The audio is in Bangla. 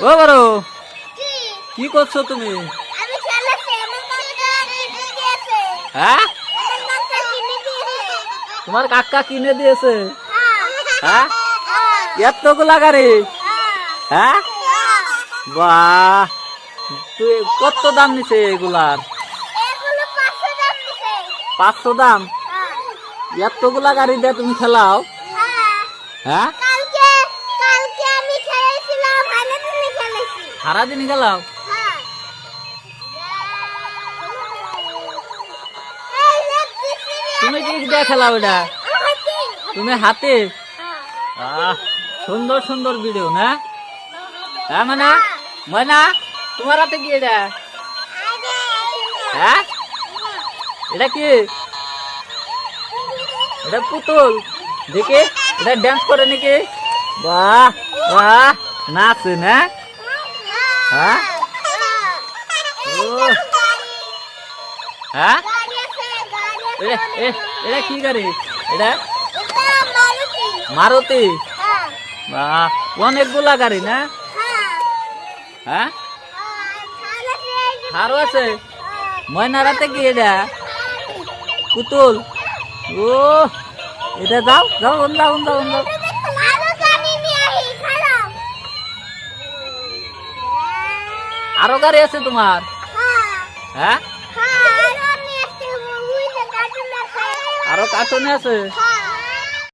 ও বড় কি করছো তুমি? হ্যাঁ, তোমার কাকা কিনে দিয়েছে? হ্যাঁ, এতগুলা গাড়ি? হ্যাঁ, বাহ, তুই কত দাম নিছে এগুলার? 500 দাম? এতগুলা গাড়ি দিয়ে তুমি খেলাও? হ্যাঁ, সারাদিন খেলাও? তুমি কি দিয়ে খেলাও এটা? তুমি হাতে? সুন্দর সুন্দর ভিডিও না? হ্যাঁ মানে ময়না, তোমার হাতে কি এটা? হ্যাঁ, এটা কি? এটা পুতুল? দেখি এটা ড্যান্স করে নাকি? বাহ বাহ, নাচে না? হ্যাঁ, ও হ্যাঁ, এটা কি গাড়ি? এটা মারুতি? বাহ, অনেকগুলা গাড়ি না? হ্যাঁ, আরো আছে? ময়নার হাতে কি এটা? পুতুল? ও এটা যাও যাও যাও যাও যাও। আরো গাড়ি আছে তোমার? হ্যাঁ, আরো কার্টুনে আছে?